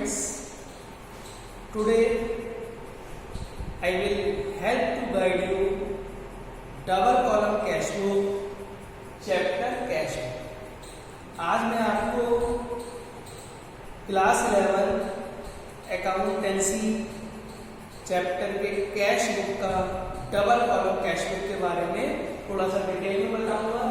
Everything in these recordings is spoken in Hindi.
students, today I will help to guide you double column cash book chapter cash book. आज मैं आपको क्लास 11 अकाउंटेंसी चैप्टर के कैश बुक का डबल कॉलम कैश बुक के बारे में थोड़ा सा डिटेल में बताऊंगा।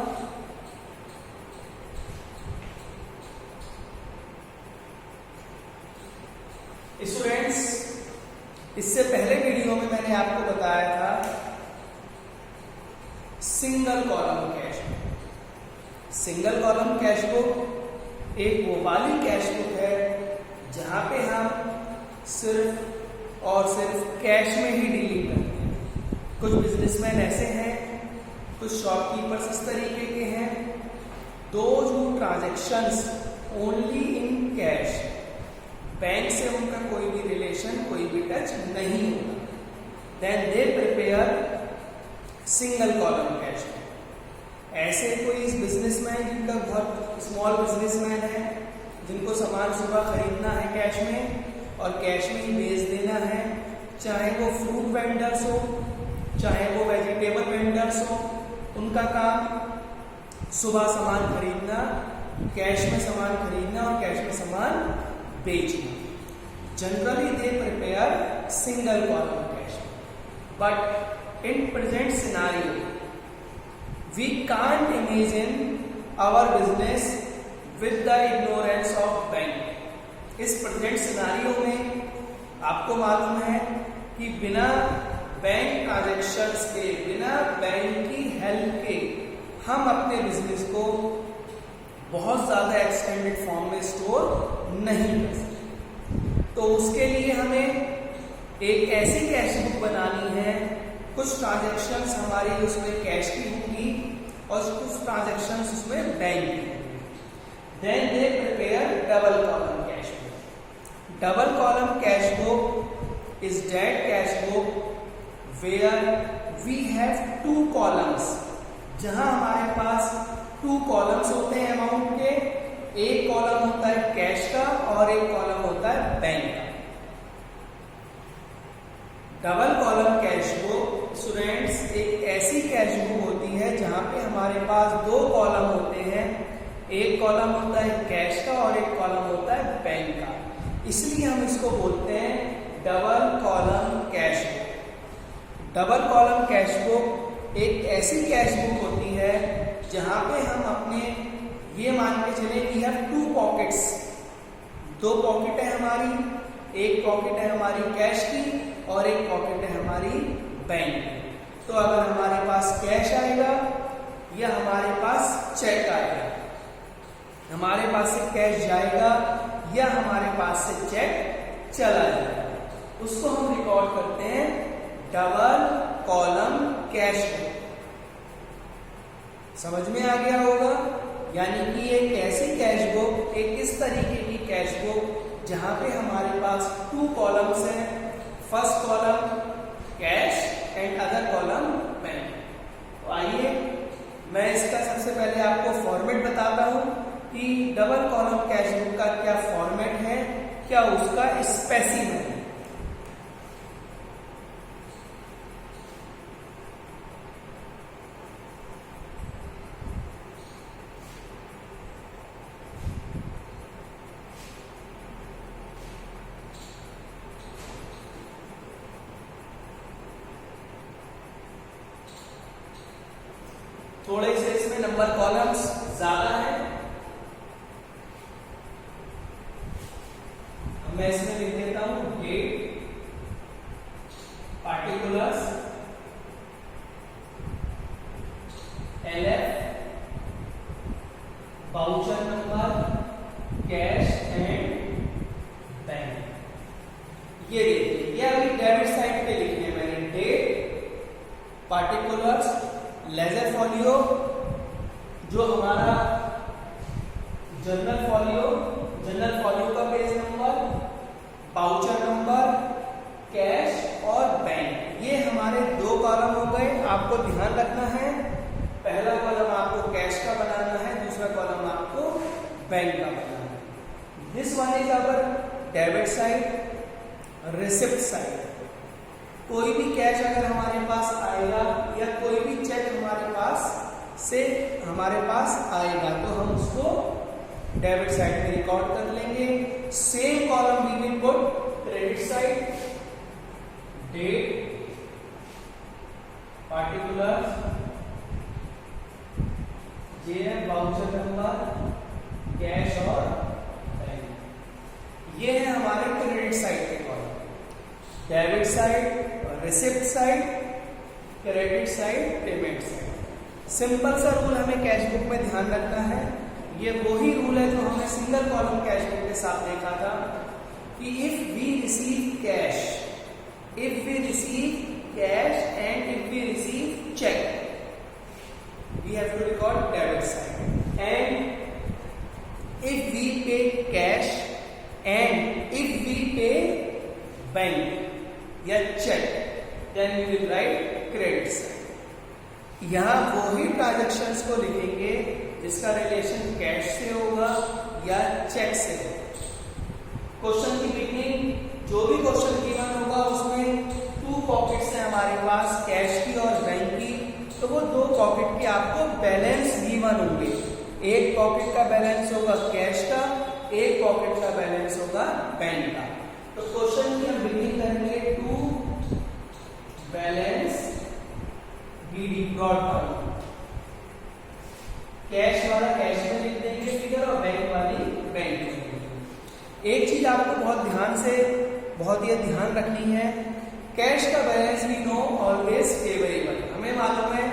स्टूडेंट्स, इससे पहले वीडियो में मैंने आपको बताया था single column cash book. Single column cash book एक वो वाली कैश बुक है जहां पे हम सिर्फ और सिर्फ कैश में ही डीलिंग करते हैं। कुछ बिजनेसमैन ऐसे हैं, कुछ शॉपकीपर्स इस तरीके के हैं, those who transactions only in cash, bank से उनका कोई भी रिलेशन, कोई भी टच नहीं होता, then they prepare single column cash book. ऐसे कोई बिजनेसमैन जिनका बहुत स्मॉल बिजनेसमैन है, जिनको सामान सुबह खरीदना है कैश में और कैश में ही बेच देना है, चाहे वो फ्रूट वेंडर्स हो, चाहे वो वेजिटेबल वेंडर्स हो, उनका काम सुबह सामान खरीदना, कैश में सामान खरीदना और कैश में सामान बेचना। Generally they prepare single column cash, but in present scenario we can't imagine our business with the ignorance of bank. इस प्रेजेंट सिनारियो में आपको मालूम है कि बिना बैंक ट्रांजैक्शंस के, बिना बैंक की हेल्प के हम अपने बिजनेस को बहुत ज्यादा एक्सटेंडेड फॉर्म में स्टोर नहीं कर सकते। तो उसके लिए हमें एक ऐसी कैश बुक बनानी है, कुछ ट्रांजैक्शंस हमारी उसमें कैश की होगी और कुछ ट्रांजैक्शंस उसमें बैंक की होगी। Then they prepare double column cash book. Double column cash book is that cash book where we have two columns, जहां हमारे पास टू कॉलम्स होते हैं अमाउंट के। एक कॉलम होता है कैश का और एक कॉलम होता है बैंक का। Double column cash book students एक ऐसी कैश बुक होती है जहां पे हमारे पास दो कॉलम होते हैं, एक कॉलम होता है कैश का और एक कॉलम होता है बैंक का। इसलिए हम इसको बोलते हैं double column cash book. Double column cash book एक ऐसी कैश बुक होती है जहां पे हम अपने ये मान के चले कि हैव टू पॉकेट्स, दो पॉकेट है हमारी, एक पॉकेट है हमारी कैश की और एक पॉकेट है हमारी बैंक की। तो अगर हमारे पास कैश आएगा या हमारे पास चेक आएगा, हमारे पास से कैश जाएगा या हमारे पास से चेक चला जाएगा, उसको हम रिकॉर्ड करते हैं डबल कॉलम कैश बुक। समझ में आ गया होगा? यानी कि एक ऐसी कैश बुक, एक इस तरीके की कैश बुक जहां पे हमारे पास टू कॉलम्स हैं, first column cash and other column bank. तो आइए मैं इसका सबसे पहले आपको फॉर्मेट बताता हूं कि डबल कॉलम कैश बुक का क्या फॉर्मेट है, क्या उसका स्पेसिफिक है। थोड़े से इसमें नंबर कॉलम्स ज्यादा है, मैं इसमें लिख देता हूं date, particulars, LF, voucher number, cash and bank. ये देखिए, ये अभी डेबिट साइड पे लिखी है मैंने, डेट, पार्टिकुलर्स, लेजर फॉलियो जो हमारा जनरल फॉलियो का page number, voucher number, cash और बैंक, ये हमारे दो कॉलम हो गए। आपको ध्यान रखना है, पहला कॉलम आपको कैश का बनाना है, दूसरा कॉलम आपको बैंक का बनाना है। This one is our debit side, receipt side. कोई भी कैश अगर हमारे पास आएगा या कोई भी चेक हमारे पास आएगा तो हम उसको डेबिट साइड में रिकॉर्ड कर लेंगे। Same column we will put credit side, date, particular, JF voucher number, cash और बैंक। ये है हमारे क्रेडिट साइड के column. Debit side, receipt side, credit side, payment side. Simple सा रूल हमें कैश बुक में ध्यान रखना है। ये वही रूल है जो हमने सिंगल कॉलम कैश बुक के साथ देखा था कि if we receive cash and if we receive check, we have to record debit side, and if we pay cash and if we pay bank या check, then we will write credit side। यहाँ वही ट्रांजेक्शन्स को लिखेंगे जिसका रिलेशन कैश से होगा या चेक से होगा। क्वेश्चन की बिगनिंग जो भी क्वेश्चन गिवन होगा उसमें 2 पॉकेट्स हैं हमारे पास, कैश की और बैंक की। तो वो 2 पॉकेट के आपको बैलेंस गिवन होंगे। एक पॉकेट का बैलेंस होगा कैश का, एक पॉकेट का बैलेंस होगा बैंक का। तो क्वेश्चन की हम बिगनिंग करेंगे 2 बैलेंस बीडी ब्रॉड। कैश वाला कैश में लिख देंगे फिगर और बैंक वाली बैंक में लिख देंगे। एक चीज आपको बहुत ही ध्यान रखनी है, कैश का balance we know always favourable. हमें मालूम है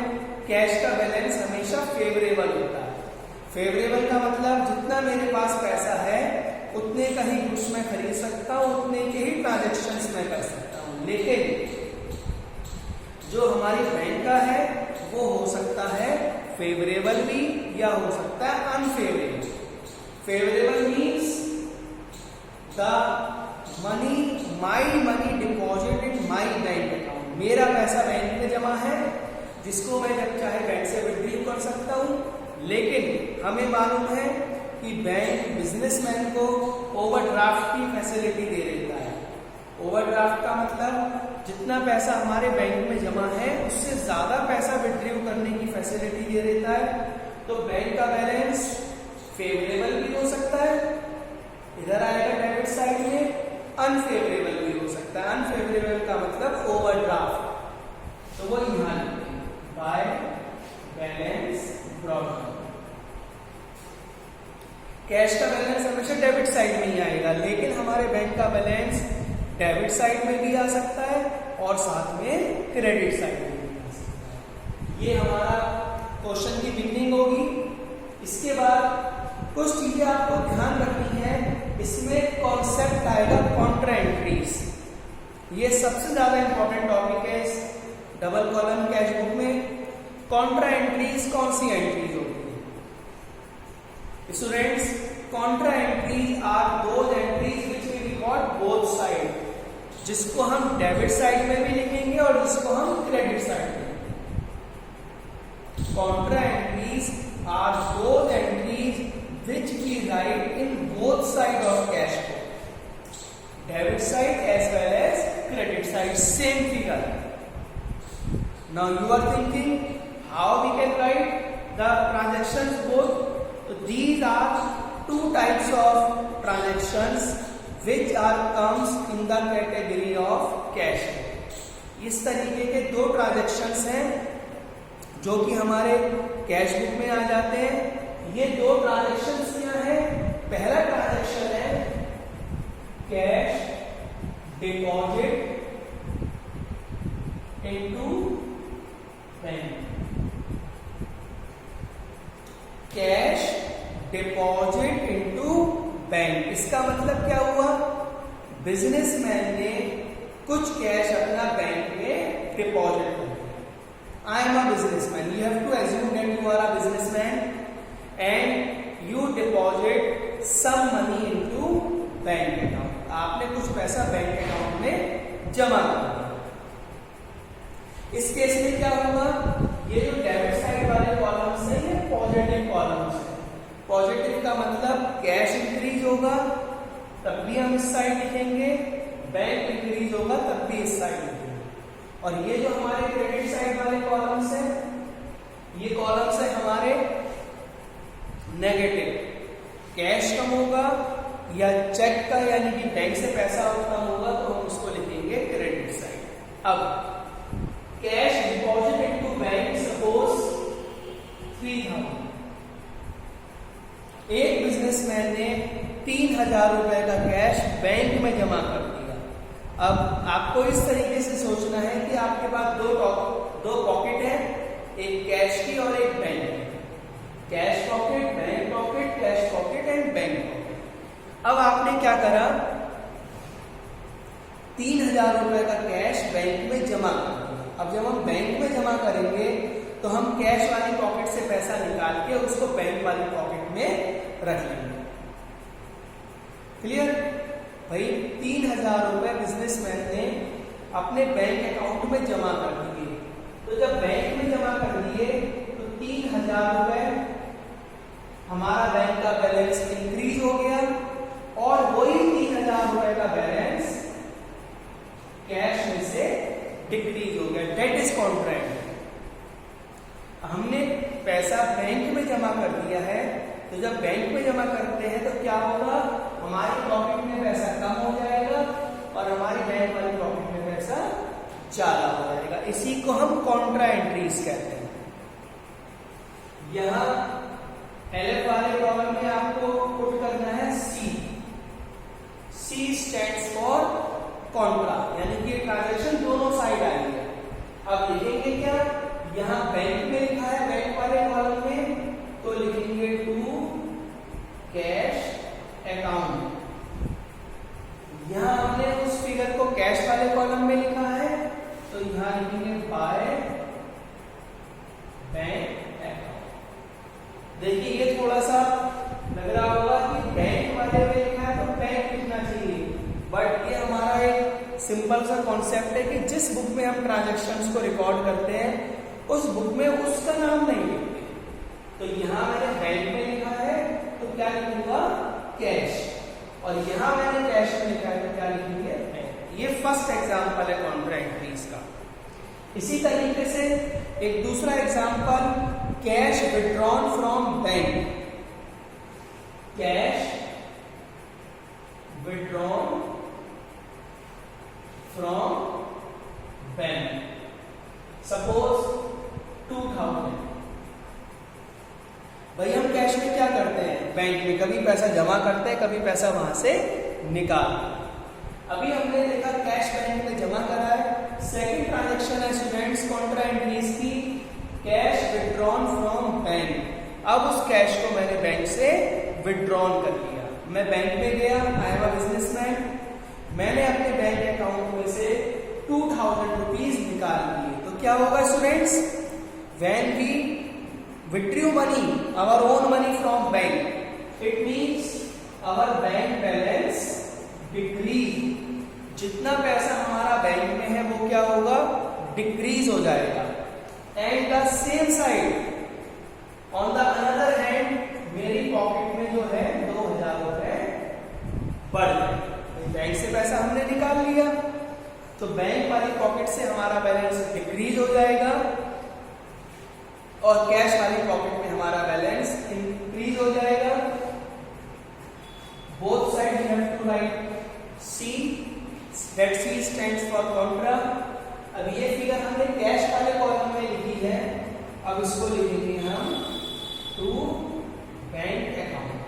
कैश का बैलेंस हमेशा फेवरेबल होता है। फेवरेबल का मतलब जितना मेरे पास पैसा है उतने का ही गुड्स मैं खरीद सकता हूँ, उतने के ही ट्रांजेक्शन्स मैं कर सकता हूँ। लेकिन जो हमारी बैंक का है वो हो सकता है फेवरेबल भी या हो सकता है unfavourable. Favourable means the money, my money deposit in my bank account. मेरा पैसा बैंक में जमा है जिसको मैं जब चाहे बैंक से विड्रॉ कर सकता हूँ। लेकिन हमें मालूम है कि बैंक बिजनेसमैन को ओवरड्राफ्ट की फैसिलिटी दे देता है। ओवरड्राफ्ट का मतलब जितना पैसा हमारे बैंक में जमा है उससे ज्यादा पैसा विड्रॉ करने की फैसिलिटी दे देता है। तो बैंक का बैलेंस फेवरेबल भी हो सकता है, इधर आएगा डेबिट साइड में, अनफेवरेबल भी हो सकता है। अनफेवरेबल का मतलब ओवरड्राफ्ट, तो वो यहां लिखेंगे बाय बैलेंस ब्रॉड। कैश का बैलेंस हमेशा डेबिट साइड में ही आएगा, लेकिन हमारे बैंक का बैलेंस डेबिट साइड में भी आ सकता है और साथ में क्रेडिट साइड में भी आ सकता है। ये हमारा क्वेश्चन की बिगनिंग होगी। इसके बाद कुछ चीजें आपको ध्यान रखनी है। इसमें कॉन्सेप्ट आएगा कॉन्ट्रा एंट्रीज। ये सबसे ज्यादा इंपॉर्टेंट टॉपिक है इस डबल कॉलम कैश बुक में। कॉन्ट्रा एंट्रीज कौन सी एंट्रीज होती है students? Contra entries are those entries which we record both side, जिसको हम डेबिट साइड में भी लिखेंगे और जिसको हम क्रेडिट साइड में। Contra entries are those entries which we write in both side of cash book, debit side as well as credit side, same figure. Now you are thinking how we can write the transactions both? These are 2 types of transactions which are comes in the category of cash। इस तरीके के 2 ट्रांजेक्शंस हैं जो कि हमारे कैश बुक में आ जाते हैं। ये 2 ट्रांजेक्शंस क्या हैं? पहला ट्रांजेक्शन है cash deposit into bank. Cash deposit into bank, इसका मतलब क्या हुआ? बिजनेसमैन ने कुछ कैश अपना बैंक में डिपॉजिट कर दिया। I am a businessman, you have to assume that you are a businessman and you deposit some money into bank account. आपने कुछ पैसा बैंक अकाउंट में जमा कर दिया। इस केस में क्या होगा? ये जो डेबिट साइड वाले कॉलम्स हैं ये पॉजिटिव कॉलम्स हैं। पॉजिटिव का मतलब कैश इंक्रीज होगा तब भी हम इस साइड लिखेंगे, बैंक इंक्रीज होगा तब भी इस साइड लिखेंगे। और ये जो हमारे क्रेडिट साइड वाले कॉलम्स हैं, ये कॉलम्स है हमारे नेगेटिव। कैश कम होगा या चेक का यानी कि बैंक से पैसा कम होगा तो हम उसको लिखेंगे क्रेडिट साइड। अब cash deposit into bank, suppose 3000। एक बिजनेसमैन ने 3000 रुपए का कैश बैंक में जमा कर दिया। अब आपको इस तरीके से सोचना है कि आपके पास दो पॉकेट है, एक कैश की और एक बैंक की। Cash pocket, bank pocket, cash pocket and bank pocket. अब आपने क्या करा, 3000 रुपए का कैश बैंक में जमा कर दिया। अब जब हम बैंक में जमा करेंगे तो हम कैश वाली पॉकेट से पैसा निकाल के उसको बैंक वाली पॉकेट में रख लेंगे। क्लियर भाई? 3000 रुपए बिजनेसमैन ने अपने बैंक अकाउंट में जमा कर दिए। तो जब बैंक में जमा कर दिए तो 3000 रुपए हमारा बैंक का बैलेंस इंक्रीज हो गया और वही 3000 रुपए का बैलेंस कैश में से डिक्रीज हो गया। Date is contract. हमने पैसा बैंक में जमा कर दिया है, तो जब बैंक में जमा करते हैं तो क्या होगा, हमारी पॉकेट में पैसा कम हो जाएगा और हमारी बैंक वाली पॉकेट में पैसा ज्यादा हो जाएगा। इसी को हम कॉन्ट्रा एंट्रीज कहते हैं। यहां एलएफ वाले कॉलम में आपको पुट करना है सी। सी स्टैंड्स फॉर कॉन्ट्रा, यानी कि ट्रांजैक्शन दोनों साइड आएंगे। अब लिखेंगे क्या, यहां बैंक में लिखा है, बैंक वाले कॉलम में, तो लिखेंगे टू कैश अकाउंट। यहां हमने उस फिगर को कैश वाले कॉलम में लिखा है, तो यहां लिखेंगे बाय बैंक अकाउंट। देखिए ये थोड़ा सा लग रहा होगा कि बैंक वाले में लिखा है तो बैंक लिखना चाहिए, बट ये हमारा एक सिंपल सा कॉन्सेप्ट है कि जिस बुक में हम ट्रांजैक्शंस को रिकॉर्ड करते हैं उस बुक में उसका नाम नहीं लिखते। तो यहां मैंने बैंक में लिखा है तो क्या लिखूंगा, कैश, और यहां मैंने कैश में लिखा है तो क्या लिखेंगे, बैंक। ये फर्स्ट एग्जांपल है कॉन्ट्रा एंट्रीज का। इसी तरीके से एक दूसरा example, cash withdrawn from bank. Cash withdrawn from bank, suppose 2000। भाई हम कैश में क्या करते हैं, बैंक में कभी पैसा जमा करते हैं, कभी पैसा वहां से निकालते हैं। अभी हमने देखा कैश बैंक में जमा करा है। सेकंड ट्रांजैक्शन है स्टूडेंट्स कॉन्ट्रा एंट्रीज की, कैश विथड्रॉन फ्रॉम बैंक। अब उस कैश को मैंने बैंक से विथड्रॉन कर लिया। मैं बैंक में गया, आई एम अ बिजनेसमैन, मैंने अपने बैंक अकाउंट में से 2000 रुपीज निकाल लिए। तो क्या होगा students, when we withdrew money, our own money from bank, it means our bank balance decrease। जितना पैसा हमारा बैंक में है वो क्या होगा, डिक्रीज हो जाएगा। And the same side on the another hand, मेरी पॉकेट में जो है 2000 रुपए बढ़ गए। बैंक से पैसा हमने निकाल लिया तो बैंक वाली पॉकेट से हमारा बैलेंस डिक्रीज हो जाएगा और कैश वाली पॉकेट में हमारा बैलेंस इंक्रीज हो जाएगा। Both side you have to write C, that C stands for contra. अब ये फिगर हमने कैश वाले कॉलम में लिखी है, अब इसको लिखेंगे हम टू बैंक अकाउंट,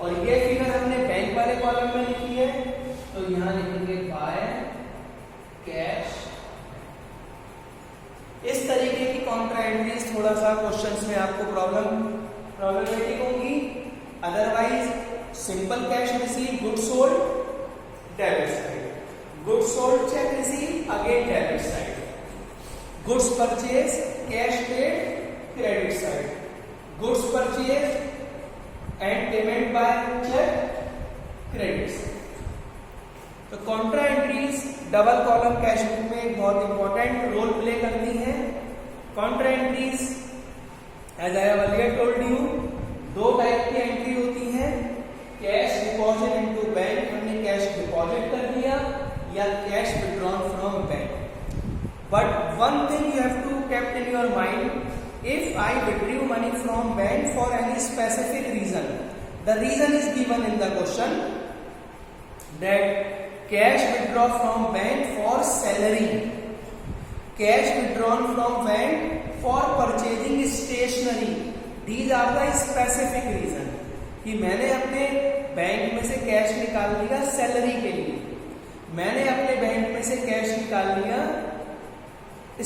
और ये फिगर हमने बैंक वाले कॉलम में लिखी है तो यहां लिखेंगे बाय कैश। इस तरीके की कॉन्ट्रा एंट्रीज थोड़ा सा क्वेश्चंस में आपको प्रॉब्लमेटिक होगी। Otherwise simple cash receive, good sold, debit side, good sold cheque receive, again debit side, goods purchase, cash paid, credit side, goods purchase and payment by cheque, credit side. तो contra entries double column cash book में एक बहुत इंपॉर्टेंट रोल प्ले करती है। Contra entries as I have earlier told you, दो टाइप की एंट्री होती है, cash deposit one thing you have to kept in your mind, if I withdrew money from bank for any specific reason, the reason is given in the question, that cash withdraw from bank for salary, cash withdrawn from bank for purchasing stationery, these are the specific reason, कि मैंने अपने बैंक में से कैश निकाल लिया सैलरी के लिए, मैंने अपने बैंक में से कैश निकाल लिया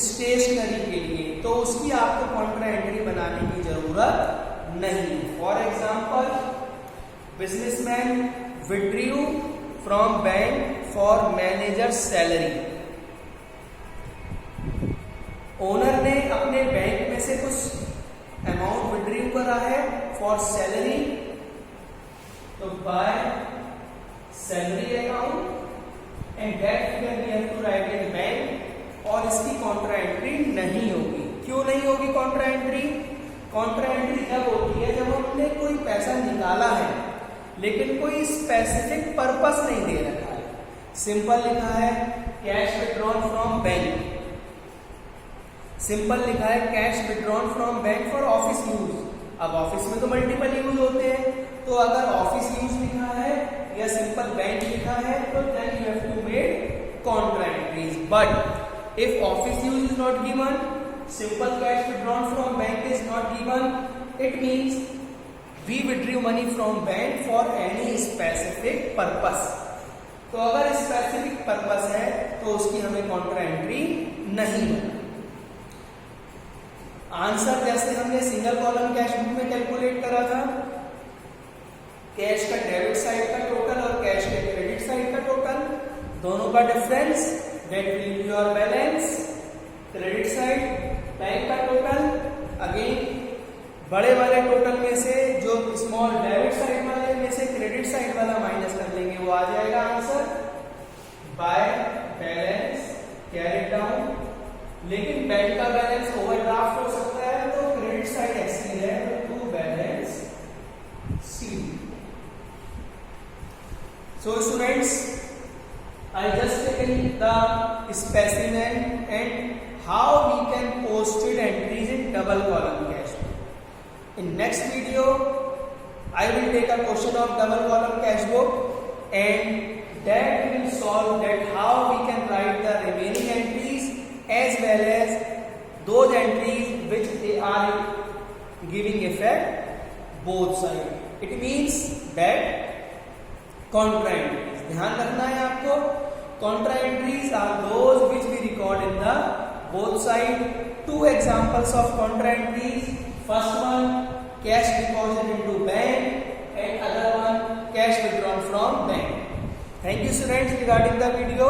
स्टेशनरी के लिए, तो उसकी आपको कॉन्ट्रा एंट्री बनाने की जरूरत नहीं। For example, businessman withdrew from bank for manager salary, owner ने अपने बैंक में से कुछ अमाउंट विड्रू करा है फॉर सैलरी, तो by salary account and that figure we have to write in bank, और इसकी कॉन्ट्रा एंट्री नहीं होगी। क्यों नहीं होगी कॉन्ट्रा एंट्री? कॉन्ट्रा एंट्री तब होती है जब हमने कोई पैसा निकाला है लेकिन कोई स्पेसिफिक पर्पस नहीं दे रखा है। सिंपल लिखा है cash withdrawn from bank, simple लिखा है cash withdrawn from bank for office use. अब ऑफिस में तो मल्टीपल यूज होते हैं, तो अगर ऑफिस यूज लिखा है या सिंपल बैंक लिखा है तो then you have to make contra entries. But if office use is not given, simple cash withdrawn from bank is not given, it means we withdrew money from bank for any specific purpose। तो अगर स्पेसिफिक पर्पस है तो उसकी हमें कॉन्ट्रा एंट्री नहीं बना। आंसर जैसे हमने सिंगल कॉलम कैश बुक में कैलकुलेट करा था, कैश का डेबिट साइड का टोटल और कैश के क्रेडिट साइड का टोटल, दोनों का difference that will be your balance, credit side bank का टोटल, अगेन बड़े वाले टोटल में से जो स्मॉल डेबिट साइड वाले में से क्रेडिट साइड वाला माइनस कर लेंगे, वो आ जाएगा answer by balance carry down. लेकिन बैंक का बैलेंस ओवरड्राफ्ट हो सकता है तो क्रेडिट साइड एक्सीड है तो balance C. So students, I just taken the specimen and how we can post it entries in double column cash book. In next video, I will take a question of double column cash book and that will solve that how we can write the remaining entries as well as those entries which they are giving effect both sides. It means that contra entries, ध्यान रखना है आपको, contra entries are those which we record in the both side. Two examples of contra entries, first one cash deposit into bank and other one cash withdrawn from bank. Thank you students regarding the video.